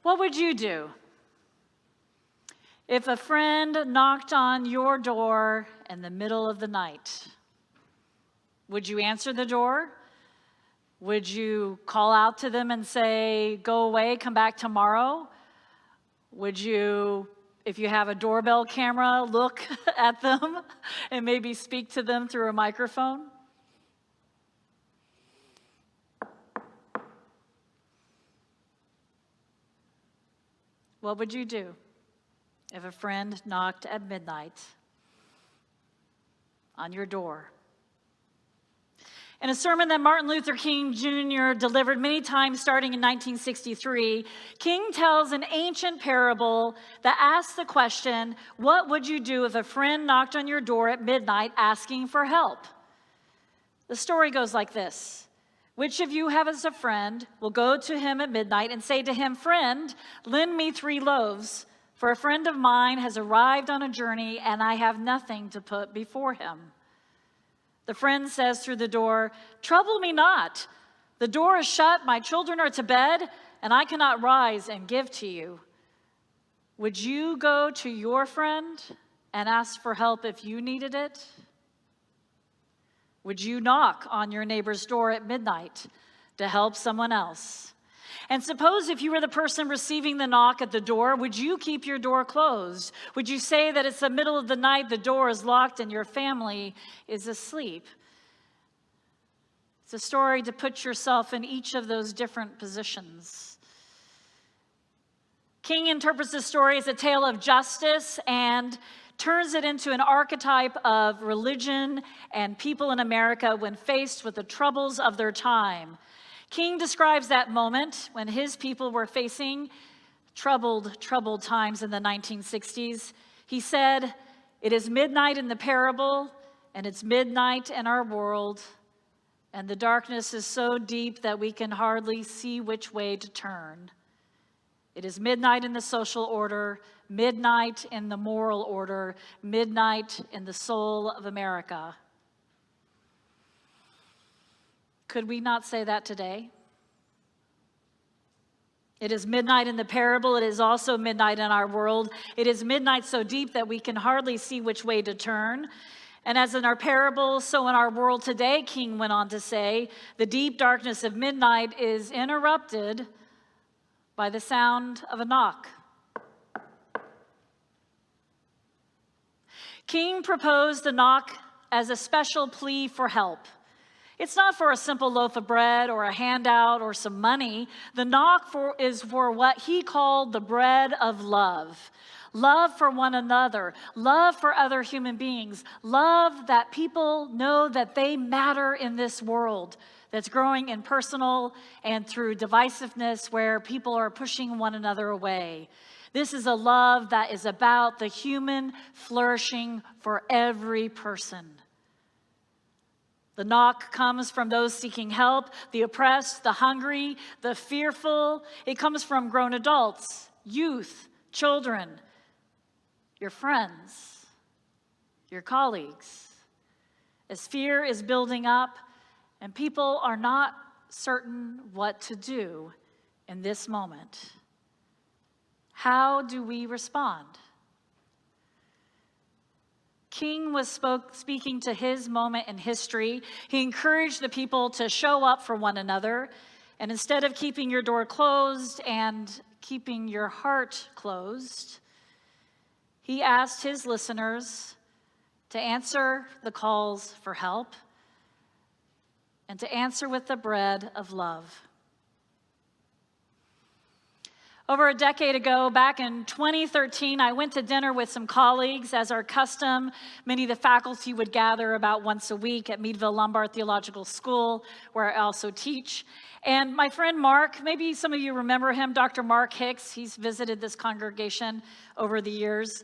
What would you do if a friend knocked on your door in the middle of the night? Would you answer the door? Would you call out to them and say, go away, come back tomorrow? Would you, if you have a doorbell camera, look at them and maybe speak to them through a microphone? What would you do if a friend knocked at midnight on your door? In a sermon that Martin Luther King Jr. delivered many times starting in 1963, King tells an ancient parable that asks the question, what would you do if a friend knocked on your door at midnight asking for help? The story goes like this. Which of you have as a friend will go to him at midnight and say to him, friend, lend me 3 loaves, for a friend of mine has arrived on a journey and I have nothing to put before him. The friend says through the door, trouble me not. The door is shut, my children are to bed, and I cannot rise and give to you. Would you go to your friend and ask for help if you needed it? Would you knock on your neighbor's door at midnight to help someone else? And suppose if you were the person receiving the knock at the door, would you keep your door closed? Would you say that it's the middle of the night, the door is locked, and your family is asleep? It's a story to put yourself in each of those different positions. King interprets this story as a tale of justice and turns it into an archetype of religion and people in America when faced with the troubles of their time. King describes that moment when his people were facing troubled times in the 1960s. He said, it is midnight in the parable, and it's midnight in our world, and the darkness is so deep that we can hardly see which way to turn. It is midnight in the social order, midnight in the moral order, midnight in the soul of America. Could we not say that today? It is midnight in the parable. It is also midnight in our world. It is midnight so deep that we can hardly see which way to turn. And as in our parable, so in our world today, King went on to say, the deep darkness of midnight is interrupted by the sound of a knock. King proposed the knock as a special plea for help. It's not for a simple loaf of bread or a handout or some money. The knock is for what he called the bread of love. Love for one another, love for other human beings, love that people know that they matter in this world that's growing in personal and through divisiveness where people are pushing one another away. This is a love that is about the human flourishing for every person. The knock comes from those seeking help, the oppressed, the hungry, the fearful. It comes from grown adults, youth, children, your friends, your colleagues. As fear is building up and people are not certain what to do in this moment, how do we respond? King was speaking to his moment in history. He encouraged the people to show up for one another. And instead of keeping your door closed and keeping your heart closed, he asked his listeners to answer the calls for help and to answer with the bread of love. Over a decade ago, back in 2013, I went to dinner with some colleagues as our custom. Many of the faculty would gather about once a week at Meadville Lombard Theological School, where I also teach. And my friend Mark, maybe some of you remember him, Dr. Mark Hicks. He's visited this congregation over the years.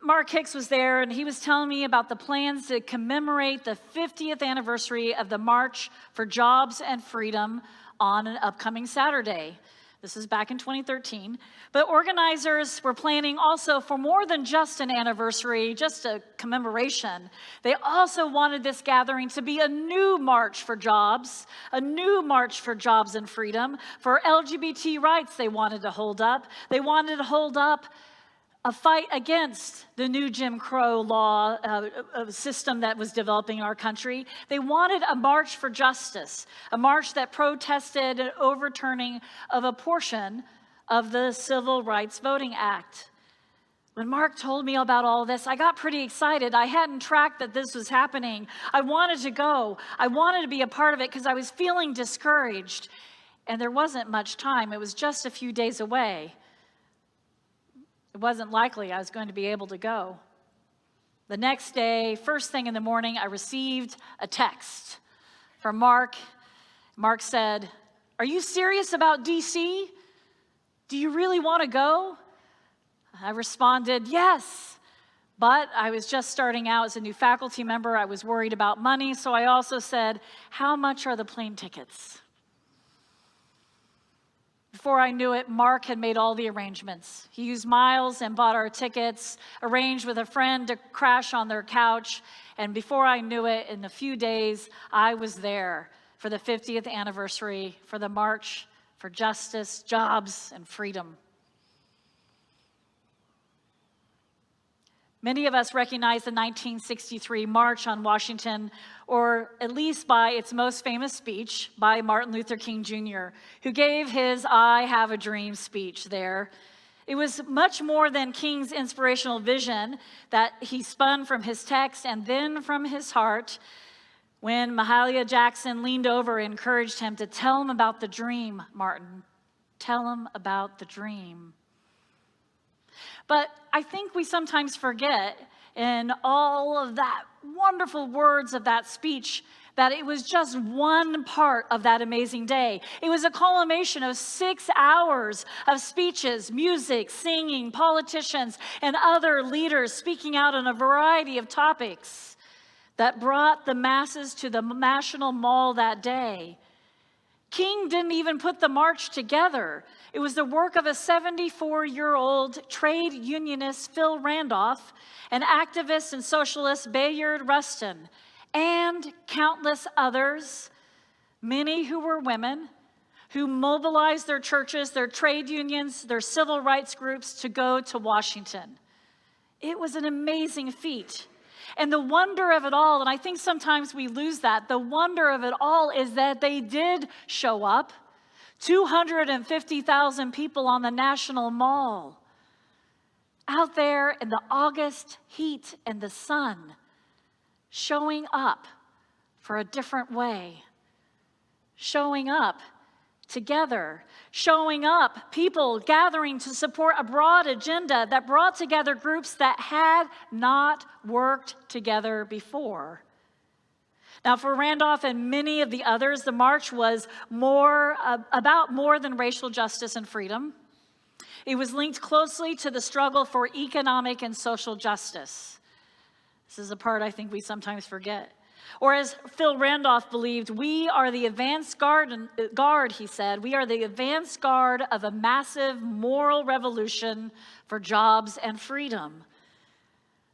Mark Hicks was there, and he was telling me about the plans to commemorate the 50th anniversary of the March for Jobs and Freedom on an upcoming Saturday. This is back in 2013. But organizers were planning also for more than just an anniversary, just a commemoration. They also wanted this gathering to be a new march for jobs, a new march for jobs and freedom, for LGBT rights they wanted to hold up. They wanted to hold up a fight against the new Jim Crow law system that was developing in our country. They wanted a march for justice, a march that protested an overturning of a portion of the Civil Rights Voting Act. When Mark told me about all this, I got pretty excited. I hadn't tracked that this was happening. I wanted to go. I wanted to be a part of it because I was feeling discouraged. And there wasn't much time. It was just a few days away. It wasn't likely I was going to be able to go. The next day, first thing in the morning, I received a text from Mark. Mark said, "Are you serious about DC? Do you really want to go?" I responded, "Yes." But I was just starting out as a new faculty member. I was worried about money, so I also said, "How much are the plane tickets?" Before I knew it, Mark had made all the arrangements. He used miles and bought our tickets, arranged with a friend to crash on their couch, and before I knew it, in a few days, I was there for the 50th anniversary for the March for Justice, Jobs, and Freedom. Many of us recognize the 1963 March on Washington, or at least by its most famous speech by Martin Luther King Jr., who gave his "I Have a Dream" speech there. It was much more than King's inspirational vision that he spun from his text and then from his heart when Mahalia Jackson leaned over and encouraged him to tell him about the dream, Martin. Tell him about the dream. But I think we sometimes forget in all of that wonderful words of that speech that it was just one part of that amazing day. It was a culmination of 6 hours of speeches, music, singing, politicians, and other leaders speaking out on a variety of topics that brought the masses to the National Mall that day. King didn't even put the march together. It was the work of a 74-year-old trade unionist, Phil Randolph, and activist and socialist Bayard Rustin, and countless others, many who were women, who mobilized their churches, their trade unions, their civil rights groups to go to Washington. It was an amazing feat. And the wonder of it all, and I think sometimes we lose that, the wonder of it all is that they did show up. 250,000 people on the National Mall, out there in the August heat and the sun, showing up for a different way, showing up together, showing up, people gathering to support a broad agenda that brought together groups that had not worked together before. Now, for Randolph and many of the others, the march was about more than racial justice and freedom. It was linked closely to the struggle for economic and social justice. This is a part I think we sometimes forget. Or as Phil Randolph believed, we are the advanced guard, he said, we are the advanced guard of a massive moral revolution for jobs and freedom.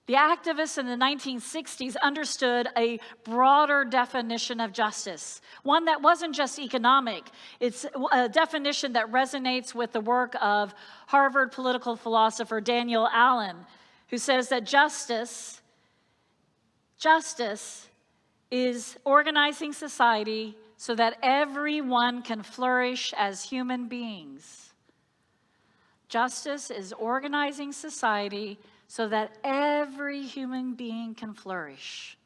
The activists in the 1960s understood a broader definition of justice, one that wasn't just economic. It's a definition that resonates with the work of Harvard political philosopher Daniel Allen, who says that justice is organizing society so that everyone can flourish as human beings. Justice is organizing society so that every human being can flourish.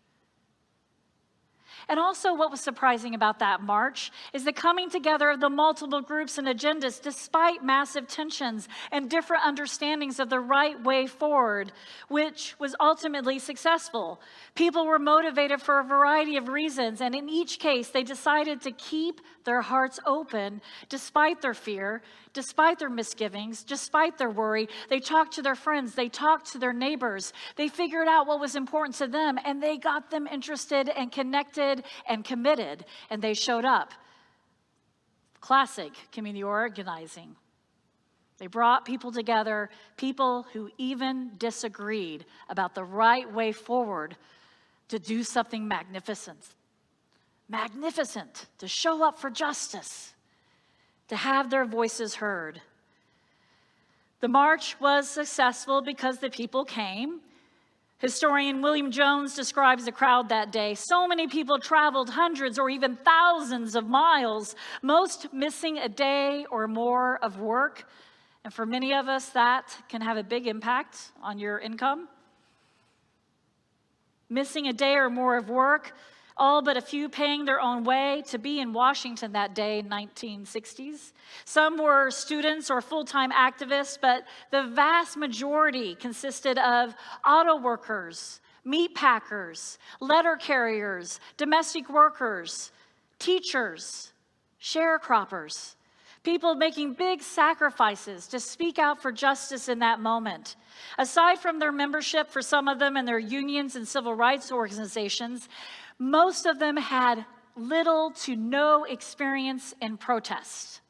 And also what was surprising about that march is the coming together of the multiple groups and agendas despite massive tensions and different understandings of the right way forward, which was ultimately successful. People were motivated for a variety of reasons, and in each case, they decided to keep their hearts open despite their fear, despite their misgivings, despite their worry. They talked to their friends, they talked to their neighbors, they figured out what was important to them, and they got them interested and connected and committed, and they showed up. Classic community organizing. They brought people together, people who even disagreed about the right way forward to do something magnificent. Magnificent, to show up for justice, to have their voices heard. The march was successful because the people came. Historian William Jones describes the crowd that day. So many people traveled hundreds or even thousands of miles, most missing a day or more of work. And for many of us, that can have a big impact on your income. Missing a day or more of work, all but a few paying their own way to be in Washington that day in 1960s. Some were students or full-time activists, but the vast majority consisted of auto workers, meat packers, letter carriers, domestic workers, teachers, sharecroppers, people making big sacrifices to speak out for justice in that moment. Aside from their membership for some of them in their unions and civil rights organizations, most of them had little to no experience in protest.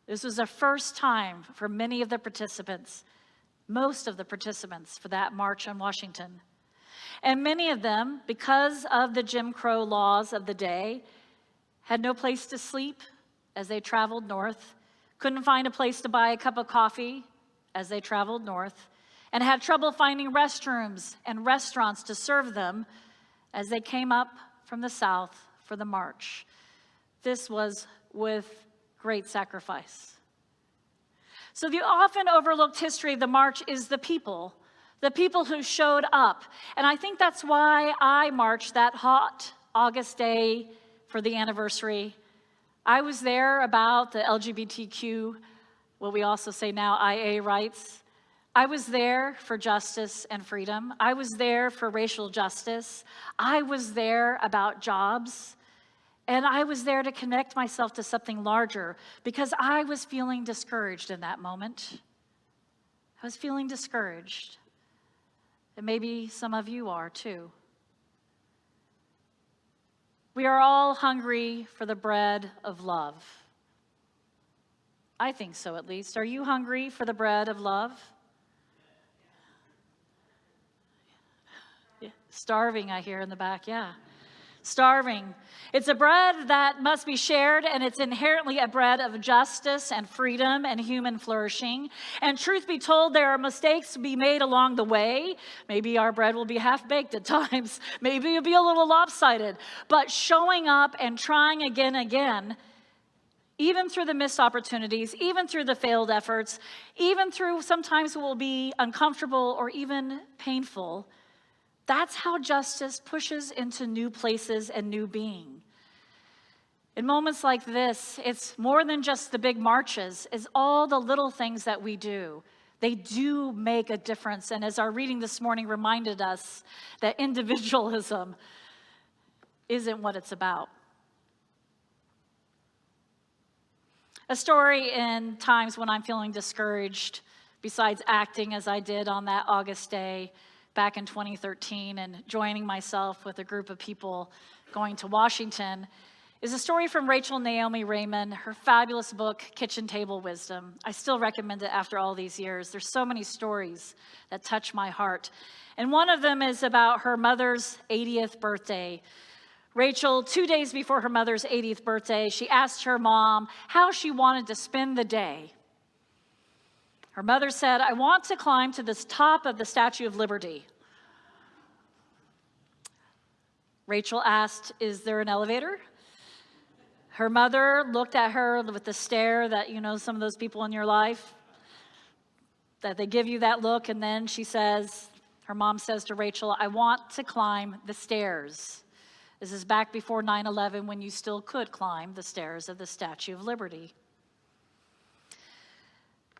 This was the first time for many of the participants, most of the participants for that march on Washington. And many of them, because of the Jim Crow laws of the day, had no place to sleep as they traveled north, couldn't find a place to buy a cup of coffee as they traveled north, and had trouble finding restrooms and restaurants to serve them as they came up from the south for the march. This was with great sacrifice. So the often overlooked history of the march is the people who showed up. And I think that's why I marched that hot August day for the anniversary. I was there about the LGBTQ, what we also say now, IA rights. I was there for justice and freedom. I was there for racial justice. I was there about jobs. And I was there to connect myself to something larger because I was feeling discouraged in that moment. I was feeling discouraged. And maybe some of you are too. We are all hungry for the bread of love. I think so, at least. Are you hungry for the bread of love? Yeah. Starving, I hear in the back, yeah. Starving. It's a bread that must be shared, and it's inherently a bread of justice and freedom and human flourishing. And truth be told, there are mistakes to be made along the way. Maybe our bread will be half-baked at times. Maybe it'll be a little lopsided. But showing up and trying again, even through the missed opportunities, even through the failed efforts, even through sometimes it will be uncomfortable or even painful, that's how justice pushes into new places and new being. In moments like this, it's more than just the big marches, it's all the little things that we do. They do make a difference. And as our reading this morning reminded us, that individualism isn't what it's about. A story in times when I'm feeling discouraged, besides acting as I did on that August day, back in 2013 and joining myself with a group of people going to Washington, is a story from Rachel Naomi Raymond, her fabulous book, Kitchen Table Wisdom. I still recommend it after all these years. There's so many stories that touch my heart. And one of them is about her mother's 80th birthday. Rachel, 2 days before her mother's 80th birthday, she asked her mom how she wanted to spend the day. Her mother said, "I want to climb to the top of the Statue of Liberty." Rachel asked, "Is there an elevator?" Her mother looked at her with the stare that, some of those people in your life, that they give you that look, and then her mom says to Rachel, "I want to climb the stairs." This is back before 9/11 when you still could climb the stairs of the Statue of Liberty.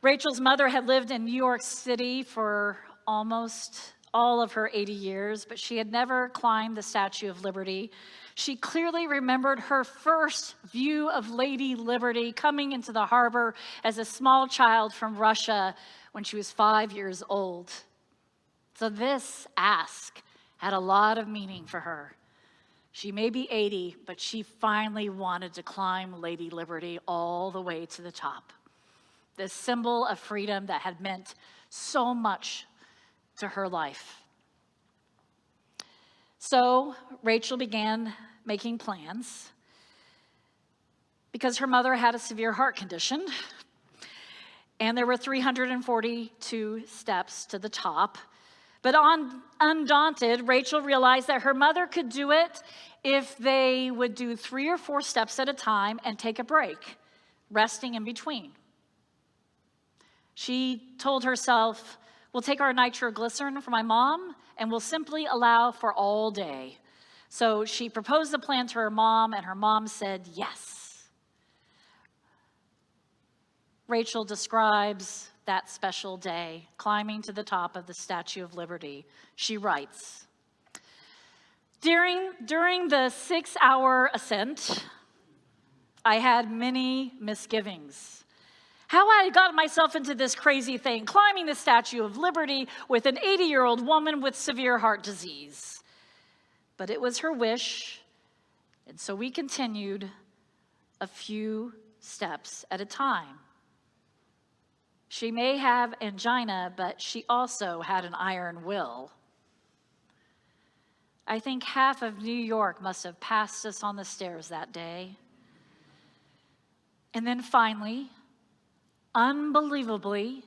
Rachel's mother had lived in New York City for almost all of her 80 years, but she had never climbed the Statue of Liberty. She clearly remembered her first view of Lady Liberty coming into the harbor as a small child from Russia when she was 5 years old. So this ask had a lot of meaning for her. She may be 80, but she finally wanted to climb Lady Liberty all the way to the top. This symbol of freedom that had meant so much to her life. So Rachel began making plans because her mother had a severe heart condition, and there were 342 steps to the top. But undaunted, Rachel realized that her mother could do it if they would do 3 or 4 steps at a time and take a break, resting in between. She told herself, we'll take our nitroglycerin for my mom, and we'll simply allow for all day. So she proposed the plan to her mom, and her mom said yes. Rachel describes that special day, climbing to the top of the Statue of Liberty. She writes, during the 6-hour ascent, I had many misgivings. How I had gotten myself into this crazy thing, climbing the Statue of Liberty with an 80-year-old woman with severe heart disease. But it was her wish, and so we continued a few steps at a time. She may have angina, but she also had an iron will. I think half of New York must have passed us on the stairs that day. And then finally, unbelievably,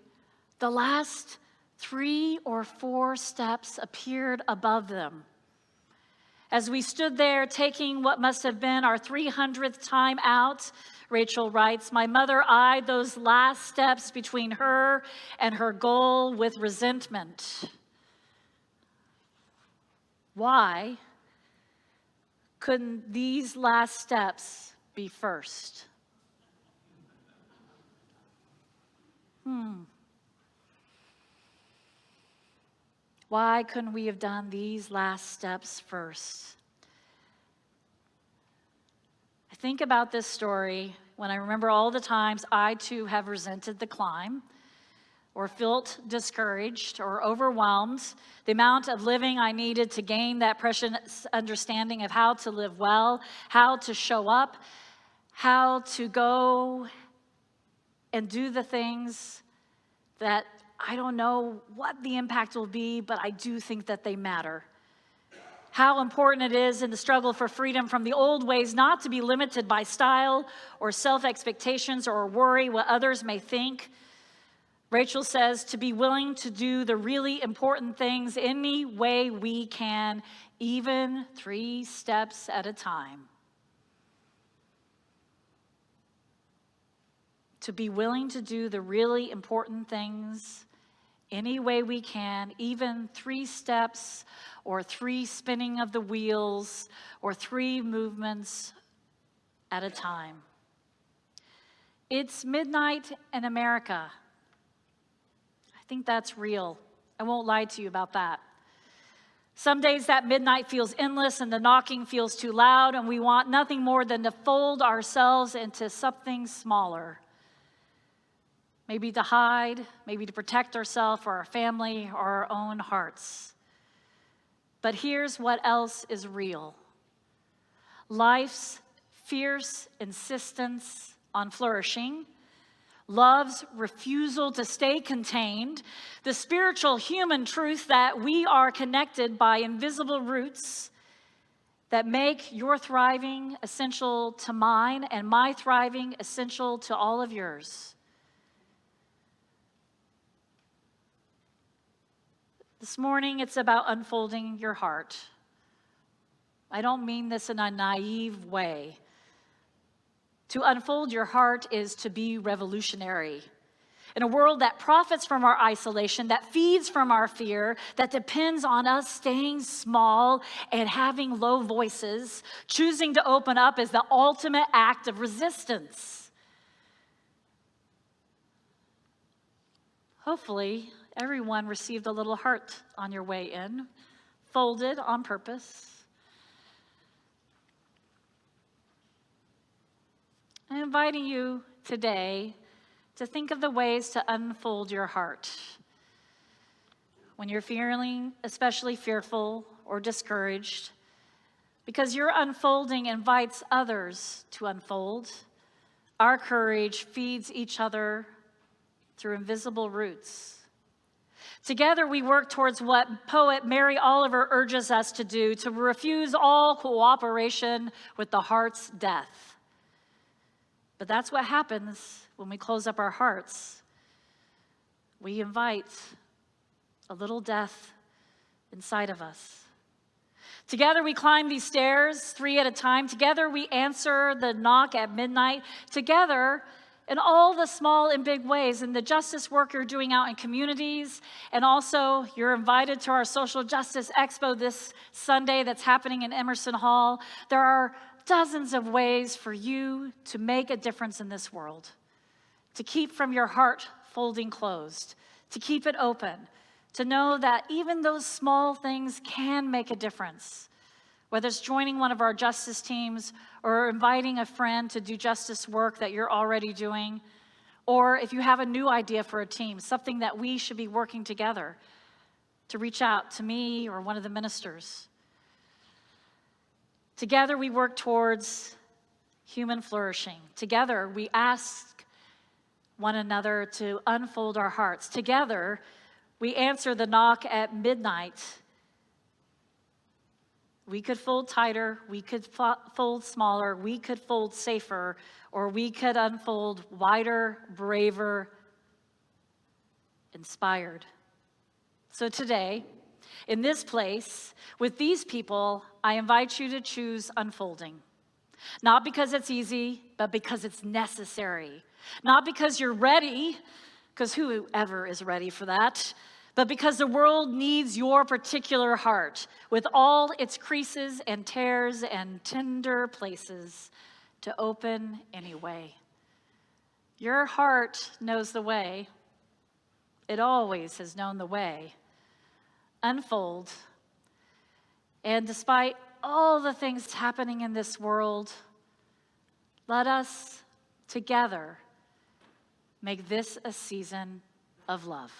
the last 3 or 4 steps appeared above them. As we stood there taking what must have been our 300th time out, Rachel writes, my mother eyed those last steps between her and her goal with resentment. Why couldn't these last steps be first? Why couldn't we have done these last steps first? I think about this story when I remember all the times I too have resented the climb or felt discouraged or overwhelmed, the amount of living I needed to gain that precious understanding of how to live well, how to show up, how to go and do the things that I don't know what the impact will be, but I do think that they matter. How important it is in the struggle for freedom from the old ways not to be limited by style or self-expectations or worry what others may think. Rachel says to be willing to do the really important things any way we can, even 3 steps at a time. To be willing to do the really important things any way we can, even 3 steps or 3 spinning of the wheels or 3 movements at a time. It's midnight in America. I think that's real. I won't lie to you about that. Some days that midnight feels endless and the knocking feels too loud, and we want nothing more than to fold ourselves into something smaller. Maybe to hide, maybe to protect ourselves or our family or our own hearts. But here's what else is real. Life's fierce insistence on flourishing, love's refusal to stay contained, the spiritual human truth that we are connected by invisible roots that make your thriving essential to mine and my thriving essential to all of yours. This morning, it's about unfolding your heart. I don't mean this in a naive way. To unfold your heart is to be revolutionary. In a world that profits from our isolation, that feeds from our fear, that depends on us staying small and having low voices, choosing to open up is the ultimate act of resistance. Hopefully, everyone received a little heart on your way in, folded on purpose. I'm inviting you today to think of the ways to unfold your heart. When you're feeling especially fearful or discouraged, because your unfolding invites others to unfold. Our courage feeds each other through invisible roots. Together we work towards what poet Mary Oliver urges us to do, to refuse all cooperation with the heart's death. But that's what happens when we close up our hearts. We invite a little death inside of us. Together we climb these stairs 3 at a time. Together we answer the knock at midnight. Together, in all the small and big ways, in the justice work you're doing out in communities, and also you're invited to our Social Justice Expo this Sunday that's happening in Emerson Hall. There are dozens of ways for you to make a difference in this world, to keep from your heart folding closed, to keep it open, to know that even those small things can make a difference. Whether it's joining one of our justice teams or inviting a friend to do justice work that you're already doing, or if you have a new idea for a team, something that we should be working together, to reach out to me or one of the ministers. Together we work towards human flourishing. Together we ask one another to unfold our hearts. Together we answer the knock at midnight. We could fold tighter, we could fold smaller, we could fold safer, or we could unfold wider, braver, inspired. So today, in this place, with these people, I invite you to choose unfolding. Not because it's easy, but because it's necessary. Not because you're ready, because whoever is ready for that, but because the world needs your particular heart, with all its creases and tears and tender places, to open anyway. Your heart knows the way. It always has known the way. Unfold. And despite all the things happening in this world, let us together make this a season of love.